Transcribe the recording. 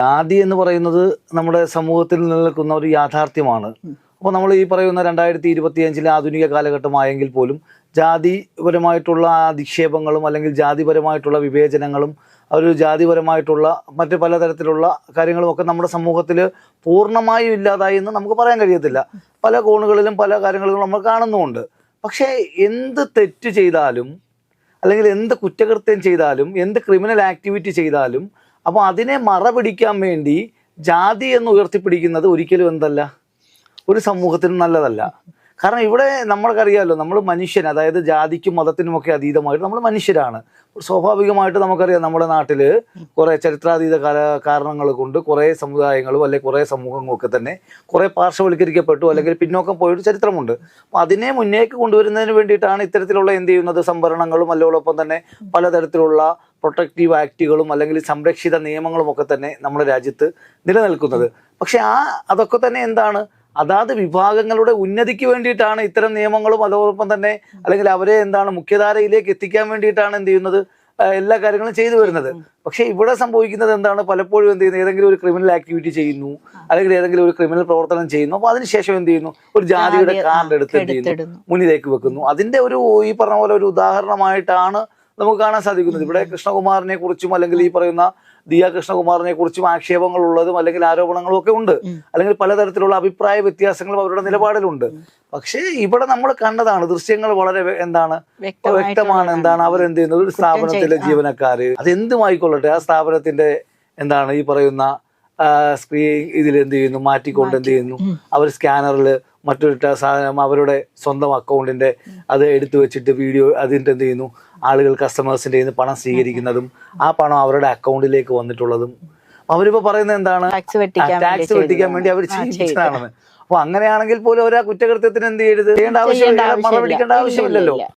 ജാതി എന്ന് പറയുന്നത് നമ്മുടെ സമൂഹത്തിൽ നിലനിൽക്കുന്ന ഒരു യാഥാർത്ഥ്യമാണ്. അപ്പോൾ നമ്മൾ ഈ പറയുന്ന 2025 ആധുനിക കാലഘട്ടമായെങ്കിൽ പോലും ജാതിപരമായിട്ടുള്ള അധിക്ഷേപങ്ങളും അല്ലെങ്കിൽ ജാതിപരമായിട്ടുള്ള വിവേചനങ്ങളും ഒരു ജാതിപരമായിട്ടുള്ള മറ്റ് പലതരത്തിലുള്ള കാര്യങ്ങളുമൊക്കെ നമ്മുടെ സമൂഹത്തിൽ പൂർണ്ണമായും ഇല്ലാതായി എന്ന് നമുക്ക് പറയാൻ കഴിയത്തില്ല. പല കോണുകളിലും പല കാര്യങ്ങളും നമ്മൾ കാണുന്നുമുണ്ട്. പക്ഷേ എന്ത് തെറ്റ് ചെയ്താലും അല്ലെങ്കിൽ എന്ത് കുറ്റകൃത്യം ചെയ്താലും എന്ത് ക്രിമിനൽ ആക്ടിവിറ്റി ചെയ്താലും അപ്പോൾ അതിനെ മറപിടിക്കാൻ വേണ്ടി ജാതി എന്ന് ഉയർത്തിപ്പിടിക്കുന്നത് ഒരിക്കലും എന്തല്ല, ഒരു സമൂഹത്തിനും നല്ലതല്ല. കാരണം ഇവിടെ നമ്മൾക്കറിയാമല്ലോ, നമ്മൾ മനുഷ്യൻ, അതായത് ജാതിക്കും മതത്തിനുമൊക്കെ അതീതമായിട്ട് നമ്മൾ മനുഷ്യരാണ്. സ്വാഭാവികമായിട്ട് നമുക്കറിയാം നമ്മുടെ നാട്ടിൽ കുറേ ചരിത്രാതീത കാരണങ്ങൾ കൊണ്ട് കുറേ സമുദായങ്ങളും അല്ലെങ്കിൽ കുറേ സമൂഹങ്ങളൊക്കെ തന്നെ കുറേ പാർശ്വവൽക്കരിക്കപ്പെട്ടു അല്ലെങ്കിൽ പിന്നോക്കം പോയൊരു ചരിത്രമുണ്ട്. അപ്പോൾ അതിനെ മുന്നേക്ക് കൊണ്ടുവരുന്നതിന് വേണ്ടിയിട്ടാണ് ഇത്തരത്തിലുള്ള എന്ത് ചെയ്യുന്നത് സംവരണങ്ങളും അതോടൊപ്പം തന്നെ പലതരത്തിലുള്ള പ്രൊട്ടക്റ്റീവ് ആക്റ്റുകളും അല്ലെങ്കിൽ സംരക്ഷിത നിയമങ്ങളും ഒക്കെ തന്നെ നമ്മുടെ രാജ്യത്ത് നിലനിൽക്കുന്നത്. പക്ഷെ അതൊക്കെ തന്നെ എന്താണ്, അതാത് വിഭാഗങ്ങളുടെ ഉന്നതിക്ക് വേണ്ടിയിട്ടാണ് ഇത്തരം നിയമങ്ങളും അതോടൊപ്പം തന്നെ അല്ലെങ്കിൽ അവരെ എന്താണ് മുഖ്യധാരയിലേക്ക് എത്തിക്കാൻ വേണ്ടിയിട്ടാണ് എന്ത് ചെയ്യുന്നത് എല്ലാ കാര്യങ്ങളും ചെയ്തു വരുന്നത്. പക്ഷെ ഇവിടെ സംഭവിക്കുന്നത് എന്താണ്, പലപ്പോഴും എന്ത് ചെയ്യുന്നു, ഏതെങ്കിലും ഒരു ക്രിമിനൽ ആക്ടിവിറ്റി ചെയ്യുന്നു അല്ലെങ്കിൽ ഏതെങ്കിലും ഒരു ക്രിമിനൽ പ്രവർത്തനം ചെയ്യുന്നു. അപ്പോൾ അതിനുശേഷം എന്ത് ചെയ്യുന്നു, ഒരു ജാതിയുടെ കാർഡ് എടുത്ത് എന്ത് ചെയ്യുന്നു മുന്നിലേക്ക് വെക്കുന്നു. അതിന്റെ ഒരു ഈ പറഞ്ഞ പോലെ ഒരു ഉദാഹരണമായിട്ടാണ് നമുക്ക് കാണാൻ സാധിക്കുന്നത്. ഇവിടെ കൃഷ്ണകുമാറിനെ കുറിച്ചും അല്ലെങ്കിൽ ഈ പറയുന്ന ദിയ കൃഷ്ണകുമാറിനെ കുറിച്ചും ആക്ഷേപങ്ങൾ ഉള്ളതും അല്ലെങ്കിൽ ആരോപണങ്ങളും ഒക്കെ ഉണ്ട്, അല്ലെങ്കിൽ പലതരത്തിലുള്ള അഭിപ്രായ വ്യത്യാസങ്ങളും അവരുടെ നിലപാടിലുണ്ട്. പക്ഷേ ഇവിടെ നമ്മൾ കണ്ടതാണ്, ദൃശ്യങ്ങൾ വളരെ എന്താണ് വ്യക്തമാണ്. എന്താണ് അവരെന്ത് ചെയ്യുന്നത്, ഒരു സ്ഥാപനത്തിലെ ജീവനക്കാര് അതെന്തുമായിക്കൊള്ളട്ടെ, ആ സ്ഥാപനത്തിന്റെ എന്താണ് ഈ പറയുന്ന സ്ക്രീൻ ഇതിൽ എന്ത് ചെയ്യുന്നു മാറ്റിക്കൊണ്ട് എന്ത് ചെയ്യുന്നു, അവർ സ്കാനറിൽ മറ്റൊരു സാധനം അവരുടെ സ്വന്തം അക്കൗണ്ടിന്റെ അത് എടുത്തു വെച്ചിട്ട് വീഡിയോ അതിൻ്റെ എന്ത് ചെയ്യുന്നു, ആളുകൾ കസ്റ്റമേഴ്സിന്റെ കയ്യിൽ നിന്ന് പണം സ്വീകരിക്കുന്നതും ആ പണം അവരുടെ അക്കൗണ്ടിലേക്ക് വന്നിട്ടുള്ളതും അവരിപ്പോ പറയുന്നത് എന്താണ്, ടാക്സ് വെട്ടിക്കാൻ വേണ്ടി അവർ ചെയ്യിപ്പിച്ചതാണെന്ന്. അപ്പൊ അങ്ങനെയാണെങ്കിൽ പോലും ഒരു കുറ്റകൃത്യത്തിന് എന്ത് ചെയ്യേണ്ട ആവശ്യമില്ല, മറപിടിക്കേണ്ട ആവശ്യമില്ലല്ലോ.